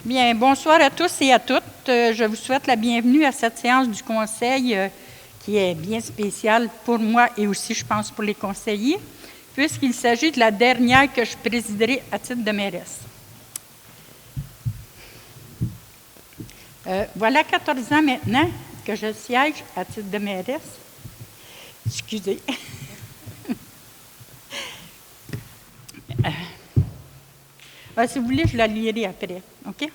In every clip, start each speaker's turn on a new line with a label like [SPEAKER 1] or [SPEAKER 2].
[SPEAKER 1] Bien, bonsoir à tous et à toutes. Je vous souhaite la bienvenue à cette séance du Conseil qui est bien spéciale pour moi et aussi, je pense, pour les conseillers, puisqu'il s'agit de la dernière que je présiderai à titre de mairesse. Voilà 14 ans maintenant que je siège à titre de mairesse. Excusez. Si vous voulez, je la lirai après, OK?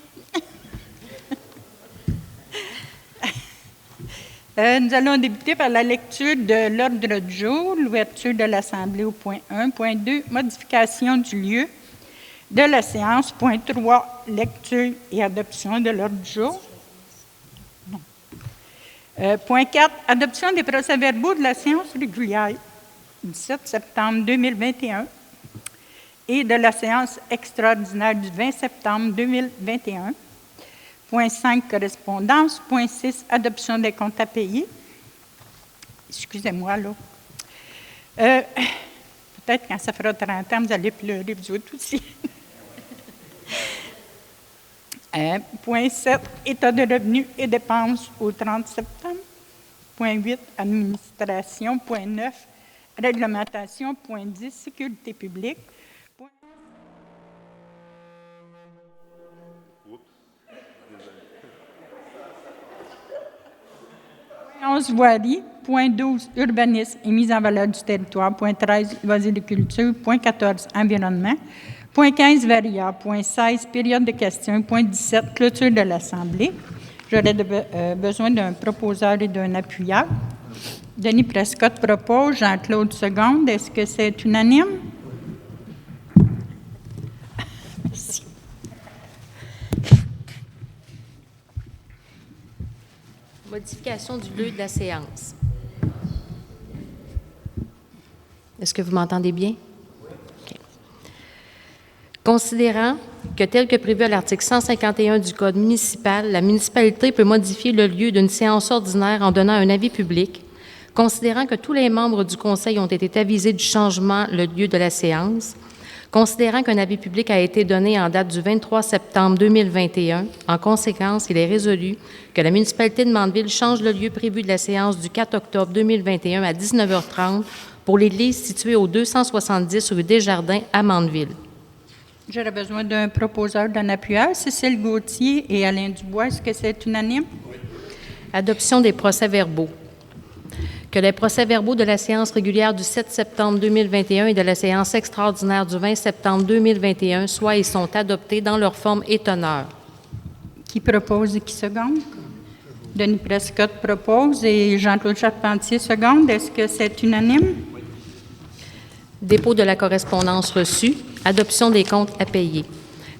[SPEAKER 1] Nous allons débuter par la lecture de l'ordre du jour, l'ouverture de l'Assemblée au point 1. Point 2, modification du lieu de la séance. Point 3, lecture et adoption de l'ordre du jour. Point 4, adoption des procès-verbaux de la séance régulière du 7 septembre 2021 et de la séance extraordinaire du 20 septembre 2021. Point 5, correspondance. Point 6, adoption des comptes à payer. Excusez-moi, là. Peut-être quand ça fera 30 ans, vous allez pleurer, vous autres aussi. Point 7, état de revenus et dépenses au 30 septembre. Point 8, administration. Point 9, réglementation. Point 10, sécurité publique. Point 11, voirie. Point 12, urbanisme et mise en valeur du territoire. Point 13, loisirs de culture. Point 14, environnement. Point 15, variable. Point 16, période de questions. Point 17, clôture de l'Assemblée. J'aurais besoin d'un proposeur et d'un appuyeur. Denis Prescott propose. Jean-Claude Seconde. Est-ce que c'est unanime? Merci.
[SPEAKER 2] Modification du lieu de la séance. Est-ce que vous m'entendez bien? Okay. Considérant que, tel que prévu à l'article 151 du Code municipal, la municipalité peut modifier le lieu d'une séance ordinaire en donnant un avis public, considérant que tous les membres du Conseil ont été avisés du changement le lieu de la séance, considérant qu'un avis public a été donné en date du 23 septembre 2021, en conséquence, il est résolu que la municipalité de Mandeville change le lieu prévu de la séance du 4 octobre 2021 à 19h30 pour l'église située au 270 rue Desjardins à Mandeville.
[SPEAKER 1] J'aurais besoin d'un proposeur, d'un appuyeur. Cécile Gauthier et Alain Dubois, est-ce que c'est unanime?
[SPEAKER 2] Adoption des procès-verbaux. Que les procès-verbaux de la séance régulière du 7 septembre 2021 et de la séance extraordinaire du 20 septembre 2021 soient et sont adoptés dans leur forme et teneur.
[SPEAKER 1] Qui propose et qui seconde? Denis Prescott propose et Jean-Claude Charpentier seconde. Est-ce que c'est unanime?
[SPEAKER 2] Dépôt de la correspondance reçue. Adoption des comptes à payer.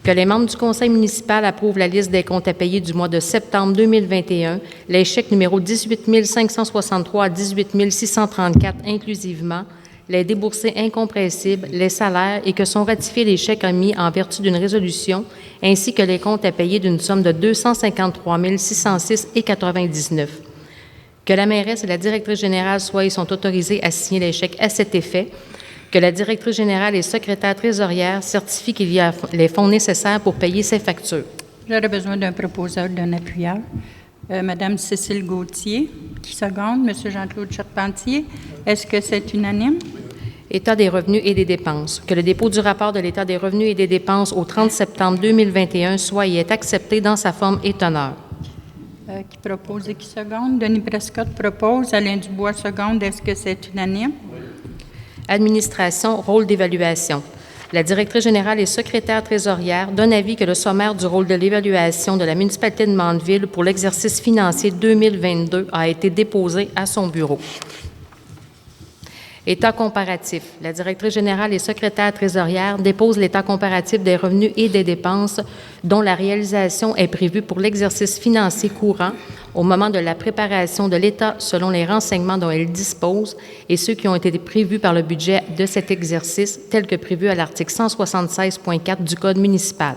[SPEAKER 2] Que les membres du conseil municipal approuvent la liste des comptes à payer du mois de septembre 2021, les chèques numéro 18 563 à 18 634 inclusivement, les déboursés incompressibles, les salaires et que sont ratifiés les chèques émis en vertu d'une résolution, ainsi que les comptes à payer d'une somme de 253 606,99. Que la mairesse et la directrice générale soient et sont autorisées à signer les chèques à cet effet. Que la directrice générale et secrétaire trésorière certifient qu'il y a les fonds nécessaires pour payer ces factures.
[SPEAKER 1] J'aurais besoin d'un proposeur, d'un appuyeur. Madame Cécile Gauthier, qui seconde. Monsieur Jean-Claude Charpentier, est-ce que c'est unanime?
[SPEAKER 2] État des revenus et des dépenses. Que le dépôt du rapport de l'État des revenus et des dépenses au 30 septembre 2021 soit et est accepté dans sa forme et teneur.
[SPEAKER 1] Qui propose et qui seconde? Denis Prescott propose. Alain Dubois seconde. Est-ce que c'est unanime?
[SPEAKER 2] Administration, rôle d'évaluation. La directrice générale et secrétaire trésorière donnent avis que le sommaire du rôle de l'évaluation de la municipalité de Mandeville pour l'exercice financier 2022 a été déposé à son bureau. État comparatif. La directrice générale et secrétaire trésorière déposent l'état comparatif des revenus et des dépenses dont la réalisation est prévue pour l'exercice financier courant au moment de la préparation de l'État selon les renseignements dont elle dispose et ceux qui ont été prévus par le budget de cet exercice tel que prévu à l'article 176.4 du Code municipal.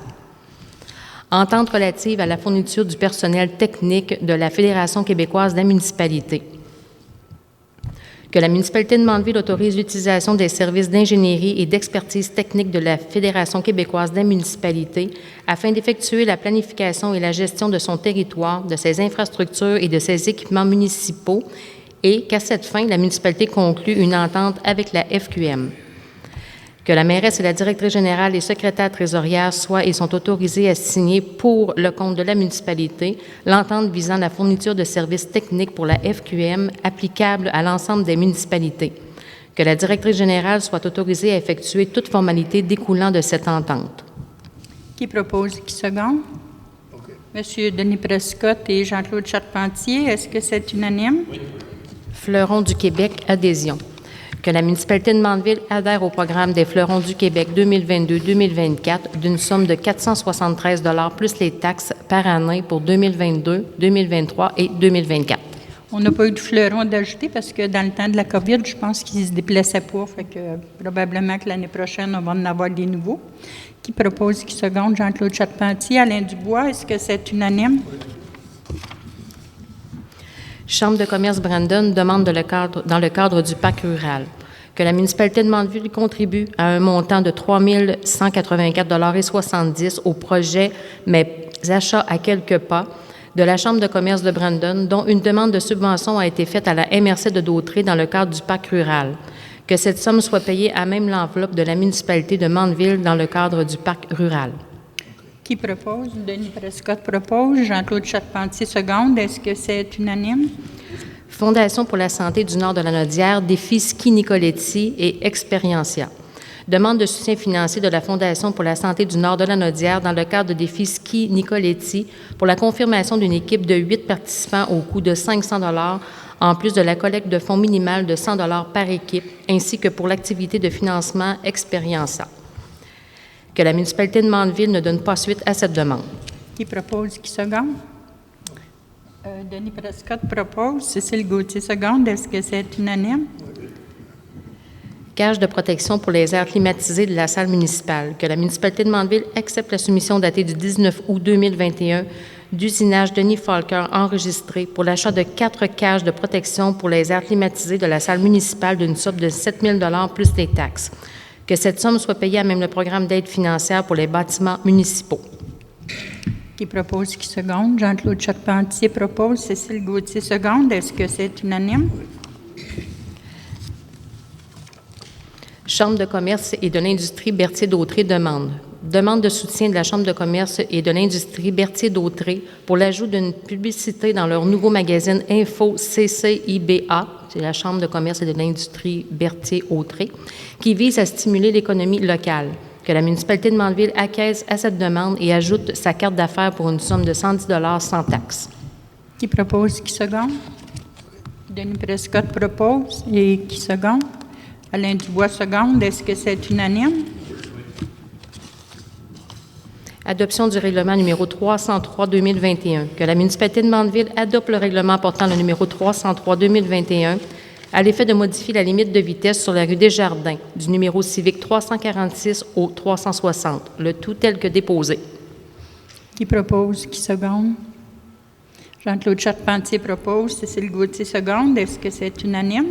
[SPEAKER 2] Entente relative à la fourniture du personnel technique de la Fédération québécoise de la municipalité. que la municipalité de Mandeville autorise l'utilisation des services d'ingénierie et d'expertise technique de la Fédération québécoise des municipalités afin d'effectuer la planification et la gestion de son territoire, de ses infrastructures et de ses équipements municipaux et qu'à cette fin, la municipalité conclut une entente avec la FQM. Que la mairesse et la directrice générale et secrétaire trésorière soient et sont autorisés à signer pour le compte de la municipalité l'entente visant la fourniture de services techniques pour la FQM applicable à l'ensemble des municipalités. Que la directrice générale soit autorisée à effectuer toute formalité découlant de cette entente.
[SPEAKER 1] Qui propose, qui seconde? Monsieur Denis Prescott et Jean-Claude Charpentier, est-ce que c'est unanime?
[SPEAKER 3] Oui.
[SPEAKER 2] Fleurons du Québec, adhésion. Que la municipalité de Mandeville adhère au programme des Fleurons du Québec 2022-2024 d'une somme de 473 $ plus les taxes par année pour 2022, 2023 et 2024.
[SPEAKER 1] On n'a pas eu de fleurons d'ajouter parce que dans le temps de la COVID, je pense qu'ils ne se déplaçaient pas. Fait que probablement que l'année prochaine, on va en avoir des nouveaux. Qui propose, qui seconde? Jean-Claude Charpentier. Alain Dubois, est-ce que c'est unanime?
[SPEAKER 2] Chambre de commerce Brandon demande dans le cadre du parc rural que la municipalité de Mandeville contribue à un montant de 3 184,70 $ au projet « Mes achats à quelques pas » de la Chambre de commerce de Brandon, dont une demande de subvention a été faite à la MRC de Dautré dans le cadre du parc rural. Que cette somme soit payée à même l'enveloppe de la municipalité de Mandeville dans le cadre du parc rural.
[SPEAKER 1] Qui propose? Denis Prescott propose. Jean-Claude Charpentier seconde. Est-ce que c'est unanime?
[SPEAKER 2] Fondation pour la santé du Nord de la Nodière, défi Ski Nicoletti et Expériencia. Demande de soutien financier de la Fondation pour la santé du Nord de la Nodière dans le cadre de défi Ski Nicoletti pour la confirmation d'une équipe de 8 participants au coût de 500 $ en plus de la collecte de fonds minimale de 100 $ par équipe, ainsi que pour l'activité de financement Expériencia. Que la municipalité de Mandeville ne donne pas suite à cette demande.
[SPEAKER 1] Qui propose, qui seconde? Denis Prescott propose. Cécile Gauthier seconde. Est-ce que c'est unanime?
[SPEAKER 2] Cage de protection pour les aires climatisées de la salle municipale. Que la municipalité de Mandeville accepte la soumission datée du 19 août 2021 d'usinage Denis Falker enregistré pour l'achat de 4 cages de protection pour les aires climatisées de la salle municipale d'une somme de 7 000 $ plus les taxes. Que cette somme soit payée à même le programme d'aide financière pour les bâtiments municipaux.
[SPEAKER 1] Qui propose, qui seconde? Jean-Claude Charpentier propose. Cécile Gauthier seconde. Est-ce que c'est unanime?
[SPEAKER 2] Chambre de commerce et de l'industrie Berthier-Dautré demande de soutien de la Chambre de commerce et de l'industrie Berthier-Dautré pour l'ajout d'une publicité dans leur nouveau magazine Info CCIBA, c'est la Chambre de commerce et de l'industrie Berthier-Dautré, qui vise à stimuler l'économie locale. Que la municipalité de Mandeville acquiesce à cette demande et ajoute sa carte d'affaires pour une somme de 110 $ sans taxe.
[SPEAKER 1] Qui propose, qui seconde? Denis Prescott propose. Et qui seconde? Alain Dubois seconde. Est-ce que c'est unanime?
[SPEAKER 2] Adoption du règlement numéro 303-2021. Que la municipalité de Mandeville adopte le règlement portant le numéro 303-2021 à l'effet de modifier la limite de vitesse sur la rue Desjardins du numéro civique 346 au 360, le tout tel que déposé.
[SPEAKER 1] Qui propose, qui seconde? Jean-Claude Charpentier propose. Cécile Gauthier seconde. Est-ce que c'est unanime?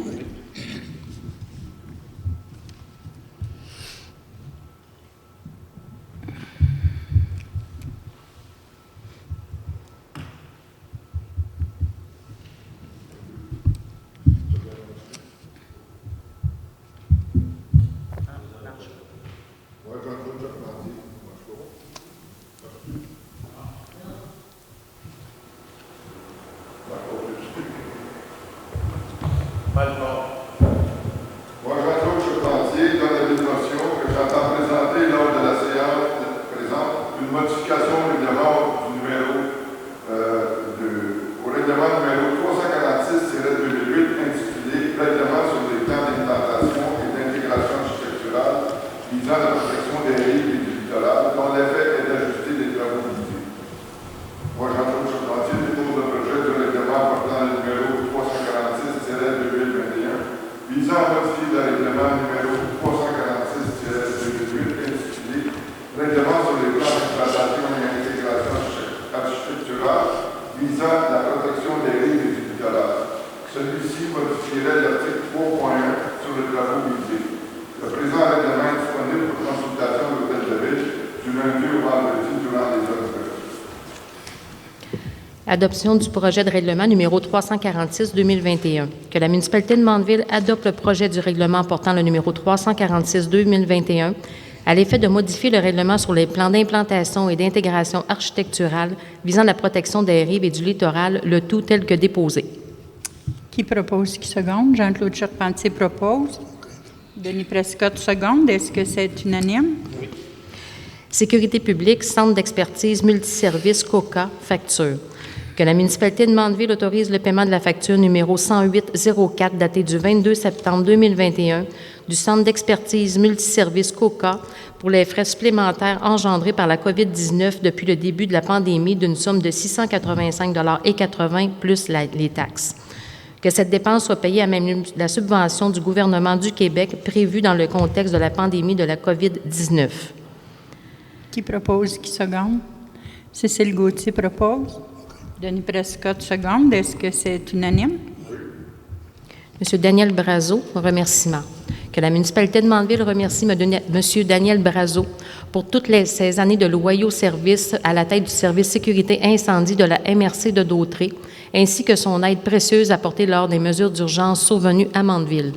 [SPEAKER 4] Moi, Jean-Claude Charpentier, donne la motion que j'entends présenter lors de la séance présente une modification au règlement au règlement numéro 346-2008 intitulé Règlement sur les plans d'implantation et d'intégration architecturale visant la protection des rives et du littoral, dont l'effet est d'ajuster les travaux visés. Moi, Jean-Claude Charpentier, dépose le projet de règlement portant le numéro 346-2021 visant à modifier le règlement numéro 346-2008 intitulé Règlement sur les plans d'implantation et intégration architecturale visant la protection des rives et du littoral. Celui-ci modifierait l'article 3.1
[SPEAKER 2] Adoption du projet de règlement numéro 346-2021. Que la municipalité de Mandeville adopte le projet du règlement portant le numéro 346-2021 à l'effet de modifier le règlement sur les plans d'implantation et d'intégration architecturale visant la protection des rives et du littoral, le tout tel que déposé.
[SPEAKER 1] Qui propose, qui seconde? Jean-Claude Charpentier propose. Denis Prescott seconde. Est-ce que c'est unanime?
[SPEAKER 3] Oui.
[SPEAKER 2] Sécurité publique, Centre d'expertise multiservice COCA, facture. Que la municipalité de Mandeville autorise le paiement de la facture numéro 108-04 datée du 22 septembre 2021 du Centre d'expertise multiservice COCA pour les frais supplémentaires engendrés par la COVID-19 depuis le début de la pandémie d'une somme de 685,80 $ plus les taxes. Que cette dépense soit payée à même la subvention du gouvernement du Québec prévue dans le contexte de la pandémie de la COVID-19.
[SPEAKER 1] Qui propose, qui seconde? Cécile Gauthier propose. Denis Prescott seconde. Est-ce que c'est unanime?
[SPEAKER 2] Monsieur Daniel Brazeau, remerciements. Que la municipalité de Mandeville remercie Monsieur Daniel Brazeau pour toutes ces années de loyaux services à la tête du service sécurité incendie de la MRC de Dautré, ainsi que son aide précieuse apportée lors des mesures d'urgence survenues à Mandeville.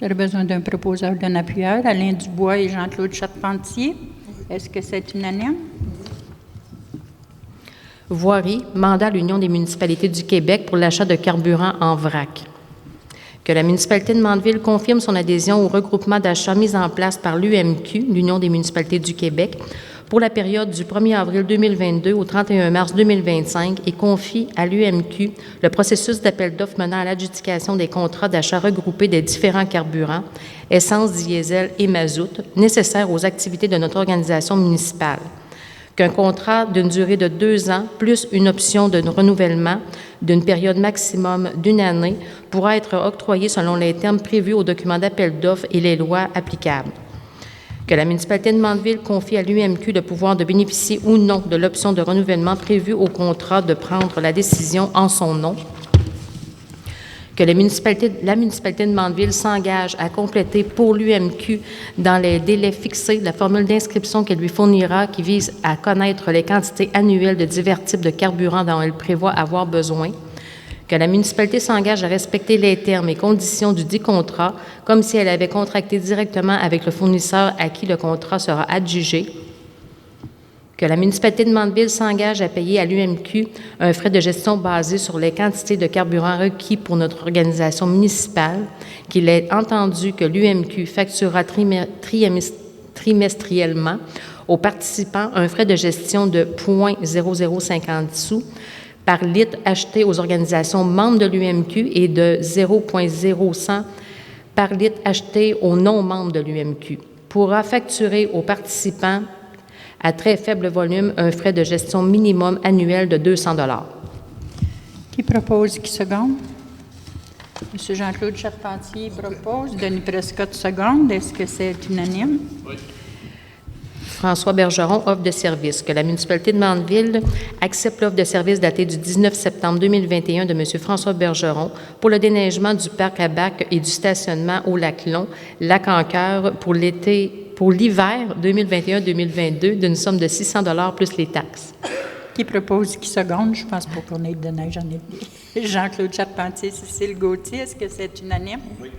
[SPEAKER 1] J'aurais besoin d'un proposeur, d'un appuyeur, Alain Dubois et Jean-Claude Charpentier. Est-ce que c'est unanime?
[SPEAKER 2] Voirie, mandat à l'Union des municipalités du Québec pour l'achat de carburant en vrac. Que la municipalité de Mandeville confirme son adhésion au regroupement d'achat mis en place par l'UMQ, l'Union des municipalités du Québec, pour la période du 1er avril 2022 au 31 mars 2025 et confie à l'UMQ le processus d'appel d'offres menant à l'adjudication des contrats d'achat regroupés des différents carburants, essence, diesel et mazout, nécessaires aux activités de notre organisation municipale. Qu'un contrat d'une durée de 2 ans plus une option de renouvellement d'une période maximum d'1 année pourra être octroyé selon les termes prévus au document d'appel d'offres et les lois applicables. Que la municipalité de Mandeville confie à l'UMQ le pouvoir de bénéficier ou non de l'option de renouvellement prévue au contrat de prendre la décision en son nom. Que la municipalité de Mandeville s'engage à compléter pour l'UMQ dans les délais fixés la formule d'inscription qu'elle lui fournira qui vise à connaître les quantités annuelles de divers types de carburants dont elle prévoit avoir besoin. Que la municipalité s'engage à respecter les termes et conditions du dit contrat comme si elle avait contracté directement avec le fournisseur à qui le contrat sera adjugé. Que la municipalité de Mandeville s'engage à payer à l'UMQ un frais de gestion basé sur les quantités de carburant requis pour notre organisation municipale, qu'il est entendu que l'UMQ facturera trimestriellement aux participants un frais de gestion de 0,0050 sous par litre acheté aux organisations membres de l'UMQ et de 0,0100 par litre acheté aux non-membres de l'UMQ. Pourra facturer aux participants à très faible volume un frais de gestion minimum annuel de 200 $.
[SPEAKER 1] Qui propose, qui seconde? Monsieur Jean-Claude Charpentier propose. Denis Prescott seconde. Est-ce que c'est unanime?
[SPEAKER 3] Oui.
[SPEAKER 2] François Bergeron, offre de service. Que la municipalité de Mandeville accepte l'offre de service datée du 19 septembre 2021 de M. François Bergeron pour le déneigement du parc à bac et du stationnement au lac Long, lac en cœur pour l'hiver 2021-2022 d'une somme de 600 $ plus les taxes.
[SPEAKER 1] Qui propose, qui seconde? Je pense pas qu'on ait de neige, j'en ai oublié. Jean-Claude Charpentier, Cécile Gauthier, est-ce que c'est unanime?
[SPEAKER 3] Oui.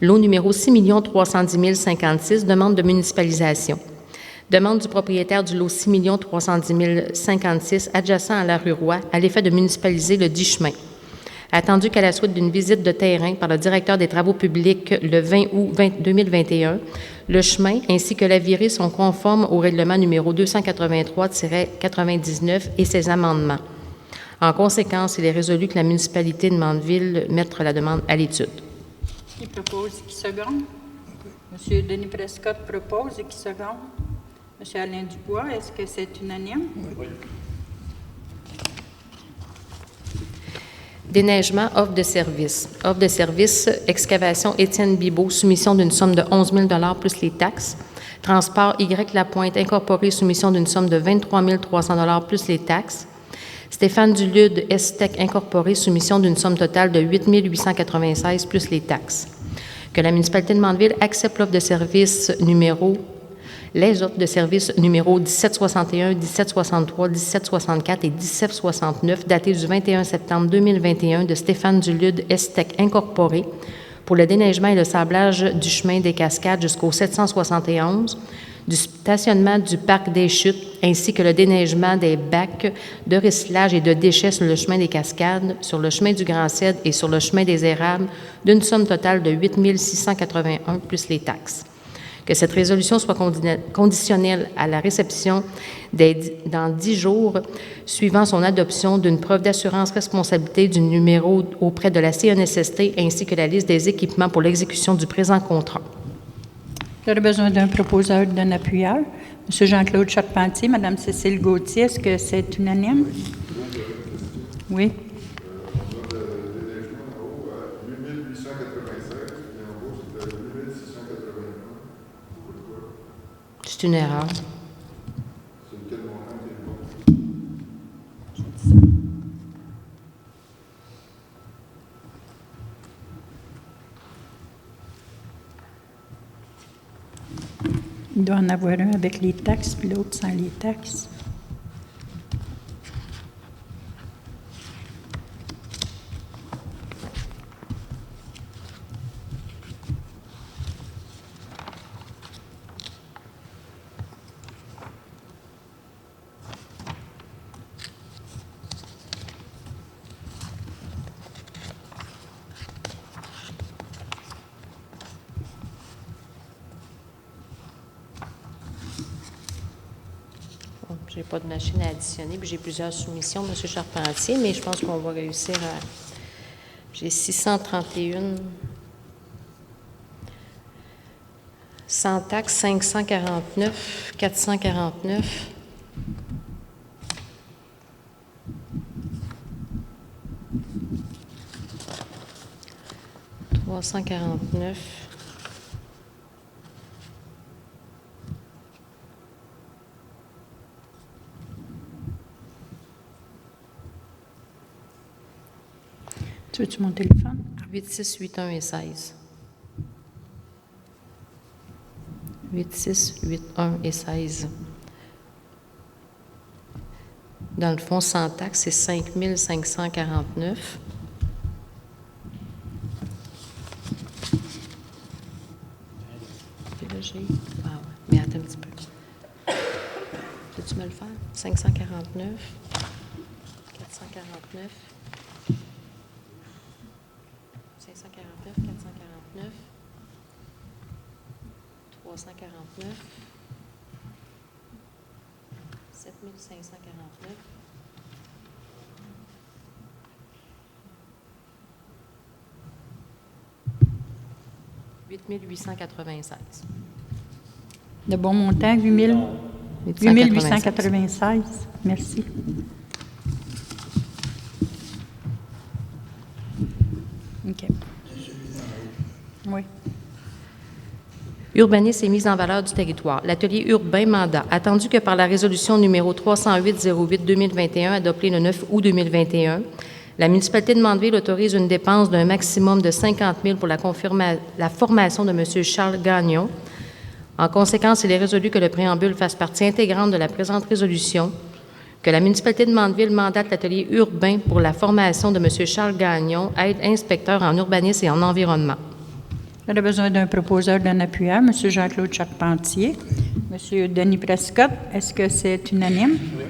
[SPEAKER 2] Lot numéro 6 310 056, demande de municipalisation. Demande du propriétaire du lot 6 310 056 adjacent à la rue Roy à l'effet de municipaliser le dit chemin. Attendu qu'à la suite d'une visite de terrain par le directeur des Travaux publics le 20 août 2021, le chemin ainsi que la virée sont conformes au règlement numéro 283-99 et ses amendements. En conséquence, il est résolu que la municipalité de Mandeville mette la demande à l'étude.
[SPEAKER 1] Qui propose, qui seconde? Monsieur Denis Prescott propose et qui seconde? Monsieur Alain Dubois, est-ce que c'est unanime?
[SPEAKER 3] Oui.
[SPEAKER 2] Déneigement, offre de service. Offre de service, excavation Étienne Bibeau, soumission d'une somme de 11 000 $ plus les taxes. Transport Y Lapointe incorporé, soumission d'une somme de 23 300 $ plus les taxes. Stéphane Dulude, Estec incorporé, soumission d'une somme totale de 8 896 plus les taxes. Que la municipalité de Mandeville accepte l'offre de service numéro les offres de services numéro 1761, 1763, 1764 et 1769 datées du 21 septembre 2021 de Stéphane Dulude Estec Incorporé pour le déneigement et le sablage du chemin des Cascades jusqu'au 771, du stationnement du parc des Chutes, ainsi que le déneigement des bacs de recyclage et de déchets sur le chemin des Cascades, sur le chemin du Grand Cèdre et sur le chemin des Érables, d'une somme totale de 8 681 plus les taxes. Que cette résolution soit conditionnelle à la réception dans 10 jours suivant son adoption d'une preuve d'assurance responsabilité du numéro auprès de la CNSST ainsi que la liste des équipements pour l'exécution du présent contrat.
[SPEAKER 1] J'aurais besoin d'un proposeur, d'un appuyeur. M. Jean-Claude Charpentier, Mme Cécile Gauthier, est-ce que c'est unanime? Oui.
[SPEAKER 4] On a le déneigement en haut à 8 896 et en bas, c'était 8 681.
[SPEAKER 2] C'est une erreur.
[SPEAKER 4] C'est lequel montant qui est bon?
[SPEAKER 1] Il doit en avoir un avec les taxes, puis l'autre sans les taxes.
[SPEAKER 2] Je n'ai pas de machine à additionner, puis j'ai plusieurs soumissions, M. Charpentier, mais je pense qu'on va réussir à... J'ai 631. Sans taxe, 549, 449. « 349.
[SPEAKER 1] Tu veux-tu mon téléphone?
[SPEAKER 2] 8, 6, 8, 1 et 16. 8, 6, 8, 1 et 16. Dans le fond, sans taxe, c'est 5 549. Et là, j'ai... Ah ouais, mais attends un petit peu. Peux-tu me le faire? 549, 449. 549, 449, 349, 7549, 8896.
[SPEAKER 1] De bon montant, 8896. Merci. OK. Oui.
[SPEAKER 2] Urbanisme et mise en valeur du territoire. L'atelier urbain mandat, attendu que par la résolution numéro 308-08-2021 adoptée le 9 août 2021, la municipalité de Mandeville autorise une dépense d'un maximum de 50 000 pour la formation de M. Charles Gagnon. En conséquence, il est résolu que le préambule fasse partie intégrante de la présente résolution, que la municipalité de Mandeville mandate l'atelier urbain pour la formation de M. Charles Gagnon, aide-inspecteur en urbanisme et en environnement.
[SPEAKER 1] J'aurais besoin d'un proposeur, d'un appuyeur, M. Jean-Claude Charpentier. M. Denis Prescott, est-ce que c'est unanime? Oui.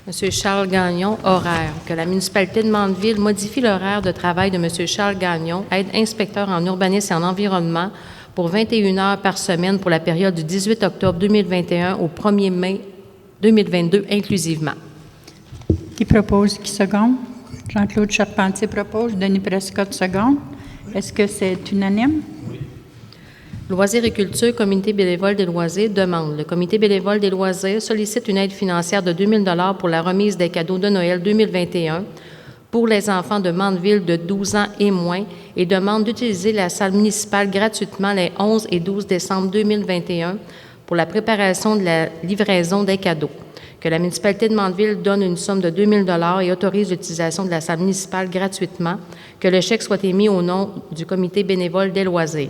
[SPEAKER 2] M. Charles Gagnon, horaire. Que la municipalité de Mandeville modifie l'horaire de travail de M. Charles Gagnon, aide-inspecteur en urbanisme et en environnement, pour 21 heures par semaine pour la période du 18 octobre 2021 au 1er mai 2022 inclusivement.
[SPEAKER 1] Qui propose, qui seconde? Jean-Claude Charpentier propose, Denis Prescott seconde. Est-ce que c'est unanime?
[SPEAKER 2] Oui. Loisirs et culture, Comité bénévole des loisirs demande. Le Comité bénévole des loisirs sollicite une aide financière de 2 000 $ pour la remise des cadeaux de Noël 2021 pour les enfants de Mandeville de 12 ans et moins et demande d'utiliser la salle municipale gratuitement les 11 et 12 décembre 2021 pour la préparation de la livraison des cadeaux. Que la municipalité de Mandeville donne une somme de 2 000 $ et autorise l'utilisation de la salle municipale gratuitement, que le chèque soit émis au nom du Comité bénévole des loisirs.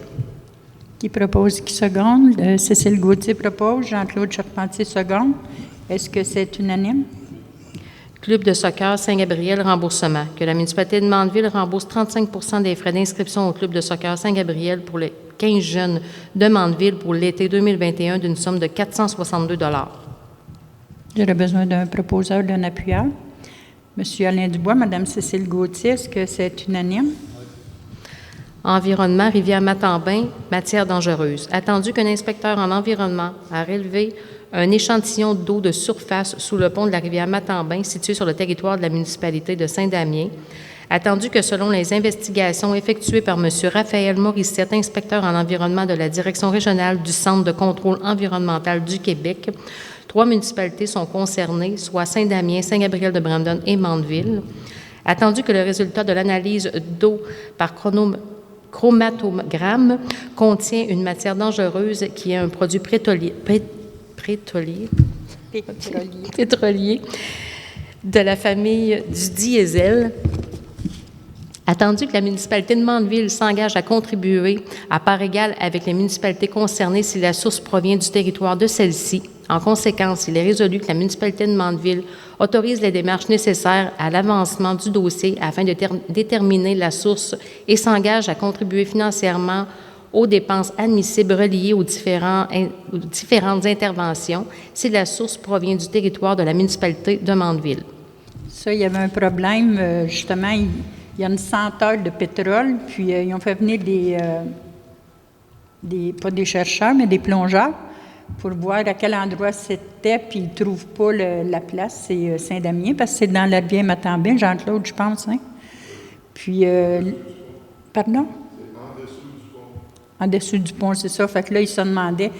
[SPEAKER 1] Qui Qui propose, qui seconde? Cécile Gauthier propose, Jean-Claude Charpentier seconde. Est-ce que c'est unanime?
[SPEAKER 2] Club de soccer Saint-Gabriel, remboursement. Que la municipalité de Mandeville rembourse 35 des frais d'inscription au Club de soccer Saint-Gabriel pour les 15 jeunes de Mandeville pour l'été 2021 d'une somme de 462 $.
[SPEAKER 1] J'aurais besoin d'un proposeur, d'un appuyeur. Monsieur Alain Dubois, Madame Cécile Gauthier, est-ce que c'est unanime?
[SPEAKER 2] Environnement, Rivière-Matambin, matière dangereuse. Attendu qu'un inspecteur en environnement a relevé un échantillon d'eau de surface sous le pont de la rivière Matambin, situé sur le territoire de la municipalité de Saint-Damien. Attendu que selon les investigations effectuées par M. Raphaël Morissette, inspecteur en environnement de la Direction régionale du Centre de contrôle environnemental du Québec, 3 municipalités sont concernées, soit Saint-Damien, Saint-Gabriel-de-Brandon et Mandeville. Attendu que le résultat de l'analyse d'eau par chromatogramme contient une matière dangereuse qui est un produit pétrolier de la famille du diesel. Attendu que la municipalité de Mandeville s'engage à contribuer à part égale avec les municipalités concernées si la source provient du territoire de celle-ci. En conséquence, il est résolu que la municipalité de Mandeville autorise les démarches nécessaires à l'avancement du dossier afin de déterminer la source et s'engage à contribuer financièrement aux dépenses admissibles reliées aux différentes interventions si la source provient du territoire de la municipalité de Mandeville.
[SPEAKER 1] Ça, il y avait un problème, justement, il y a une senteur de pétrole, puis ils ont fait venir pas des chercheurs, mais des plongeurs, pour voir à quel endroit c'était, puis ils ne trouvent pas la place, c'est Saint-Damien, parce que c'est dans la rivière Matambin, Jean-Claude, je pense, hein? Puis, pardon? En dessous du pont, c'est ça. Fait que là, ils se demandaient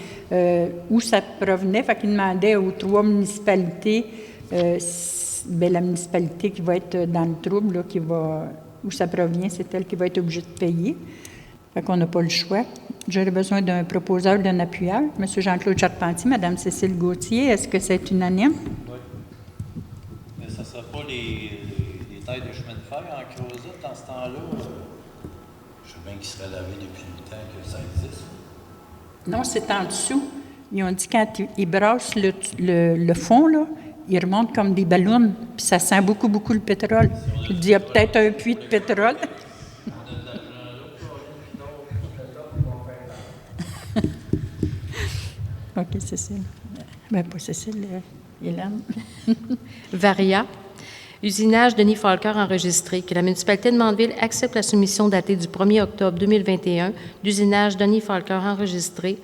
[SPEAKER 1] où ça provenait. Fait qu'ils demandaient aux 3 municipalités, la municipalité qui va être dans le trouble, là, où ça provient, c'est elle qui va être obligée de payer. Fait qu'on n'a pas le choix. J'aurais besoin d'un proposeur, d'un appuyeur. M. Jean-Claude Charpentier, Mme Cécile Gauthier, est-ce que c'est unanime?
[SPEAKER 3] Oui. Mais ça ne sera pas les tailles de chemin de fer en creusette dans ce temps-là? Je sais bien qu'il serait lavé depuis le temps que ça existe.
[SPEAKER 1] Non, c'est en dessous. Ils ont dit quand ils brassent le fond, là, ils remontent comme des ballons, puis ça sent beaucoup, beaucoup le pétrole. Je dis, il y a peut-être un puits de pétrole. OK, Cécile. Bien, pas Cécile, Hélène.
[SPEAKER 2] Varia. Usinage Denis Falker enregistré. Que la municipalité de Mandeville accepte la soumission datée du 1er octobre 2021 d'usinage Denis Falker enregistré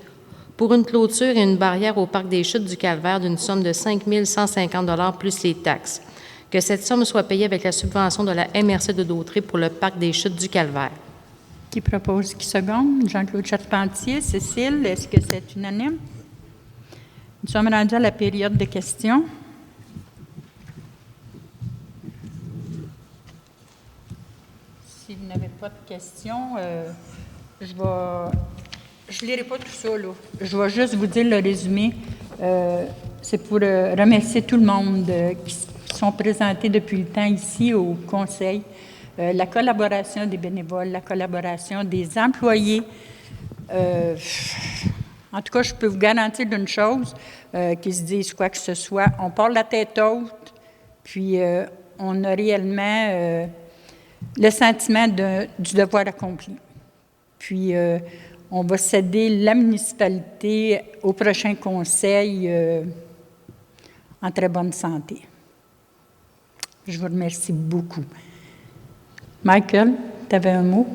[SPEAKER 2] pour une clôture et une barrière au parc des Chutes du Calvaire d'une somme de 5 150 $ plus les taxes. Que cette somme soit payée avec la subvention de la MRC de Dautré pour le parc des Chutes du Calvaire.
[SPEAKER 1] Qui propose, qui seconde? Jean-Claude Charpentier. Cécile, est-ce que c'est unanime? Nous sommes rendus à la période de questions. Si vous n'avez pas de questions, je ne lirai pas tout ça, là. Je vais juste vous dire le résumé. C'est pour remercier tout le monde qui sont présentés depuis le temps ici au Conseil. La collaboration des bénévoles, la collaboration des employés. En tout cas, je peux vous garantir d'une chose, qu'ils se disent quoi que ce soit. On parle la tête haute, puis on a réellement le sentiment du devoir accompli. Puis, on va céder la municipalité au prochain conseil en très bonne santé. Je vous remercie beaucoup. Michael, tu avais un mot?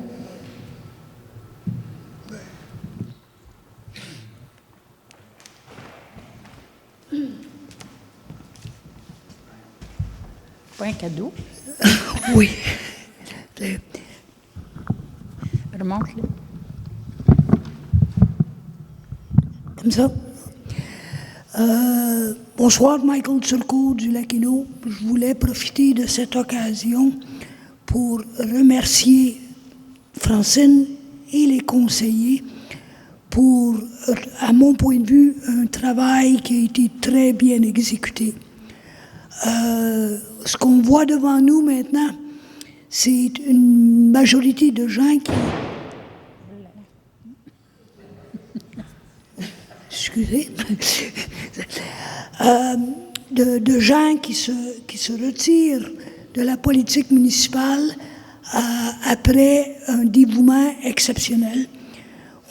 [SPEAKER 1] Pas un cadeau?
[SPEAKER 5] Oui.
[SPEAKER 1] Remonte-le.
[SPEAKER 5] Comme ça. Bonsoir, Michael Turcot du Lacino. Je voulais profiter de cette occasion pour remercier Francine et les conseillers pour, à mon point de vue, un travail qui a été très bien exécuté. Ce qu'on voit devant nous maintenant, c'est une majorité de gens excusez, de gens qui se retirent de la politique municipale après un dévouement exceptionnel.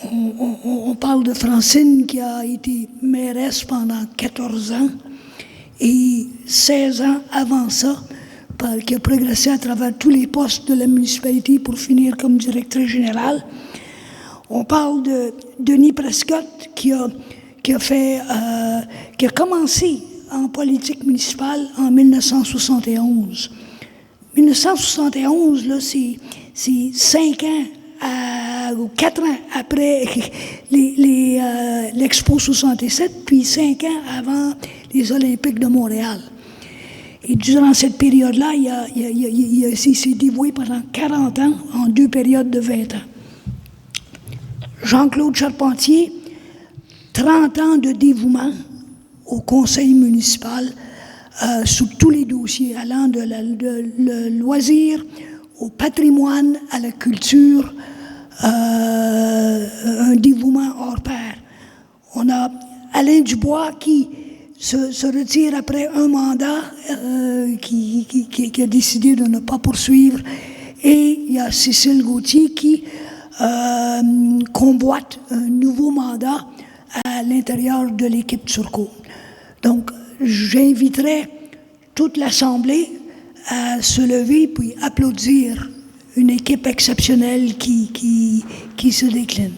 [SPEAKER 5] On parle de Francine qui a été mairesse pendant 14 ans et 16 ans avant ça, qui a progressé à travers tous les postes de la municipalité pour finir comme directrice générale. On parle de Denis Prescott qui a commencé en politique municipale en 1971. 1971, là, c'est 5 ans ou 4 ans après l'Expo 67, puis 5 ans avant les Olympiques de Montréal. Et durant cette période-là, il s'est dévoué pendant 40 ans en 2 périodes de 20 ans. Jean-Claude Charpentier, 30 ans de dévouement au conseil municipal sous tous les dossiers, allant de le loisir au patrimoine, à la culture, un dévouement hors pair. On a Alain Dubois qui se retire après un mandat, qui a décidé de ne pas poursuivre, et il y a Cécile Gauthier qui convoite un nouveau mandat à l'intérieur de l'équipe Turcot. Donc, j'inviterai toute l'Assemblée à se lever puis applaudir une équipe exceptionnelle qui se décline.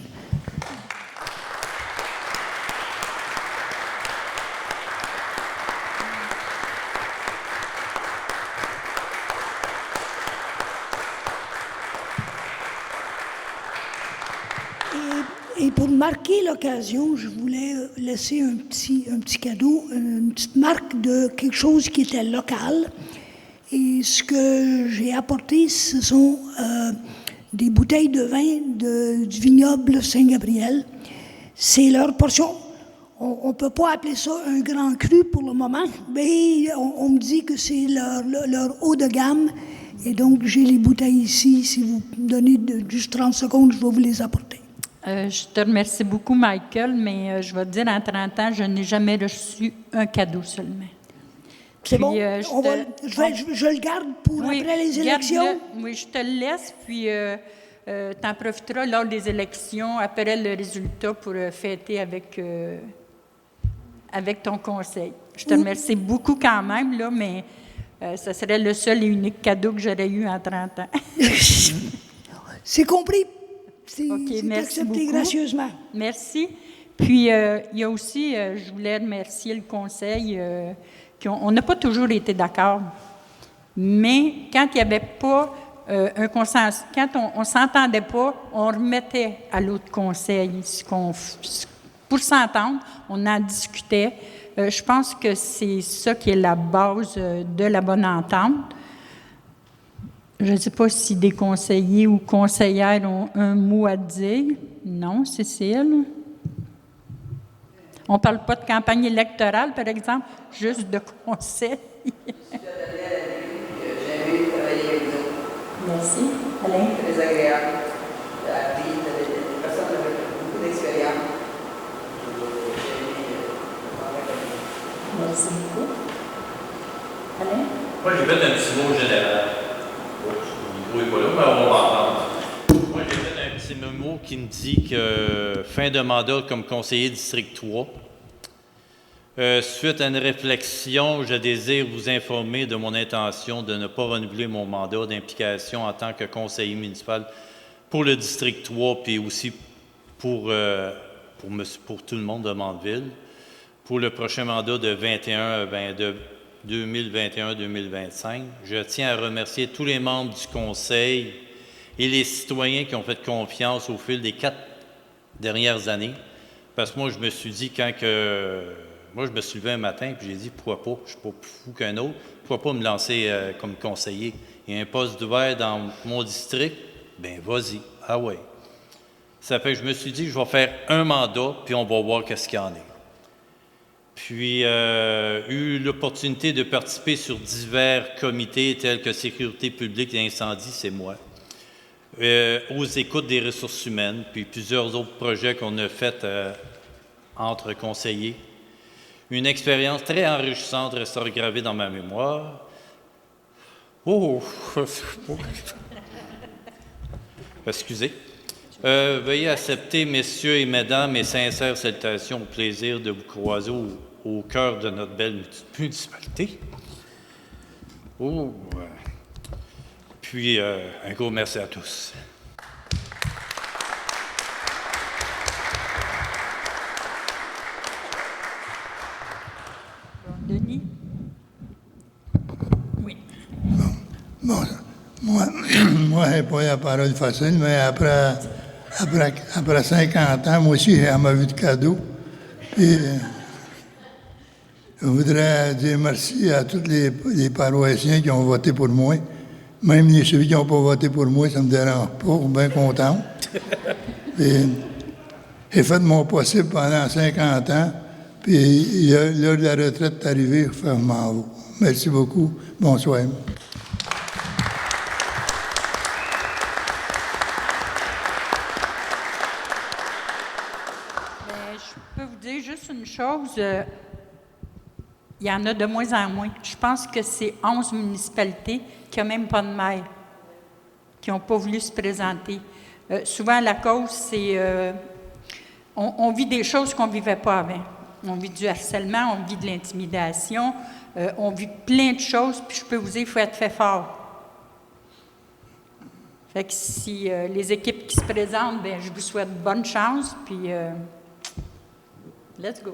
[SPEAKER 5] Et pour marquer l'occasion, je voulais laisser un petit cadeau, une petite marque de quelque chose qui était local. Et ce que j'ai apporté, ce sont des bouteilles de vin du vignoble Saint-Gabriel. C'est leur portion. On ne peut pas appeler ça un grand cru pour le moment, mais on me dit que c'est leur haut de gamme. Et donc, j'ai les bouteilles ici. Si vous me donnez juste 30 secondes, je vais vous les apporter.
[SPEAKER 1] Je te remercie beaucoup, Michael, mais je vais te dire, en 30 ans, je n'ai jamais reçu un cadeau seulement.
[SPEAKER 5] C'est
[SPEAKER 1] Puis,
[SPEAKER 5] bon? Je le garde pour après les élections?
[SPEAKER 1] Oui, je te le laisse, puis tu en profiteras lors des élections, après le résultat, pour fêter avec ton conseil. Je te remercie beaucoup quand même, là, mais ce serait le seul et unique cadeau que j'aurais eu en 30 ans.
[SPEAKER 5] C'est compris.
[SPEAKER 1] OK,
[SPEAKER 5] c'est
[SPEAKER 1] merci
[SPEAKER 5] accepté
[SPEAKER 1] beaucoup.
[SPEAKER 5] gracieusement.
[SPEAKER 1] Merci. Puis, il y a aussi, je voulais remercier le conseil, on n'a pas toujours été d'accord, mais quand il n'y avait pas un consensus, quand on ne s'entendait pas, on remettait à l'autre conseil pour s'entendre, on en discutait. Je pense que c'est ça qui est la base de la bonne entente. Je ne sais pas si des conseillers ou conseillères ont un mot à dire. Non, Cécile? On ne parle pas de campagne électorale, par exemple, juste de conseil. Merci. Alain?
[SPEAKER 6] Très agréable. Des personnes avec beaucoup d'expérience.
[SPEAKER 1] Merci beaucoup. Alain?
[SPEAKER 3] Moi, j'ai fait un petit mot général. Le micro n'est pas là, mais on va entendre. Moi, j'ai fait un petit mot qui me dit que fin de mandat comme conseiller district 3. Suite à une réflexion, je désire vous informer de mon intention de ne pas renouveler mon mandat d'implication en tant que conseiller municipal pour le district 3, puis aussi pour tout le monde de Mandeville, pour le prochain mandat de 2021-2025. Je tiens à remercier tous les membres du conseil et les citoyens qui ont fait confiance au fil des 4 dernières années, parce que moi, je me suis dit moi, je me suis levé un matin et j'ai dit, pourquoi pas, je ne suis pas plus fou qu'un autre, pourquoi pas me lancer comme conseiller? Il y a un poste ouvert dans mon district, bien, vas-y, ah ouais. Ça fait que je me suis dit, je vais faire un mandat, puis on va voir qu'est-ce qu'il y en est. Puis, eu l'opportunité de participer sur divers comités tels que sécurité publique et incendie, c'est moi. Aux écoutes des ressources humaines, puis plusieurs autres projets qu'on a faits entre conseillers. Une expérience très enrichissante restera gravée dans ma mémoire. Oh! Excusez. Veuillez accepter, messieurs et mesdames, mes sincères salutations au plaisir de vous croiser au cœur de notre belle municipalité. Oh! Puis, un gros merci à tous.
[SPEAKER 1] Denis? Oui.
[SPEAKER 7] Bon, moi, je n'ai pas la parole facile, mais après 50 ans, moi aussi, j'ai ma vie de cadeau. Puis, je voudrais dire merci à tous les paroissiens qui ont voté pour moi. Même ceux qui n'ont pas voté pour moi, ça ne me dérange pas, je suis bien content. J'ai fait de mon possible pendant 50 ans, puis l'heure de la retraite est arrivée, je m'en vais. Merci beaucoup. Bonsoir.
[SPEAKER 1] Je peux vous dire juste une chose. Il y en a de moins en moins. Je pense que c'est 11 municipalités qui n'ont même pas de maire, qui n'ont pas voulu se présenter. Souvent, la cause, c'est... on vit des choses qu'on ne vivait pas avant. On vit du harcèlement, on vit de l'intimidation, on vit plein de choses, puis je peux vous dire, il faut être fait fort. Fait que si les équipes qui se présentent, bien, je vous souhaite bonne chance, puis let's go.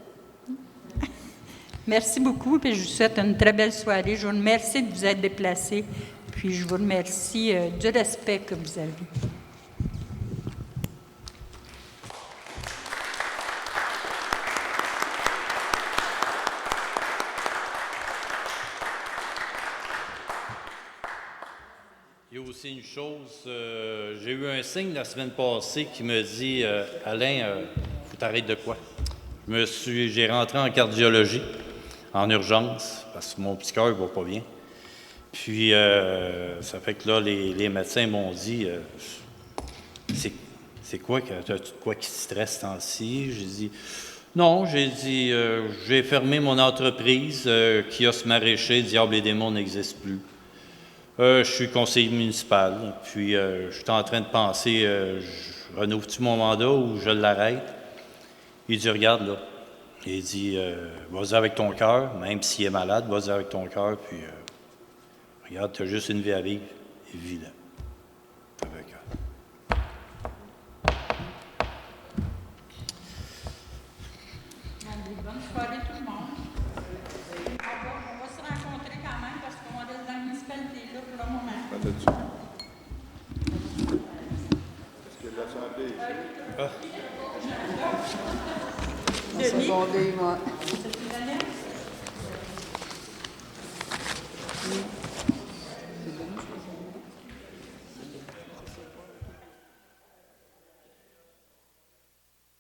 [SPEAKER 1] Merci beaucoup, puis je vous souhaite une très belle soirée. Je vous remercie de vous être déplacés, puis je vous remercie du respect que vous avez.
[SPEAKER 3] Il y a aussi une chose, j'ai eu un signe la semaine passée qui me dit « Alain, faut t'arrêter de quoi? » J'ai rentré en cardiologie, en urgence, parce que mon petit cœur ne va pas bien. Puis, ça fait que là, les médecins m'ont dit c'est quoi, as-tu de quoi qui te stresse tant-ci? J'ai dit non, j'ai fermé mon entreprise, kiosque maraîcher, Diable et démons n'existe plus. Je suis conseiller municipal, puis je suis en train de penser, je renouvelle-tu mon mandat ou je l'arrête? Il dit, regarde là, il dit, vas-y avec ton cœur, même s'il est malade, vas-y avec ton cœur, puis regarde, tu as juste une vie à vivre, évident.
[SPEAKER 1] Bonne soirée tout le monde. On va se rencontrer quand même parce qu'on reste dans la municipalité là pour le moment.
[SPEAKER 4] Est-ce que l'Assemblée est ici?
[SPEAKER 6] Secondé, moi.
[SPEAKER 1] C'est une année?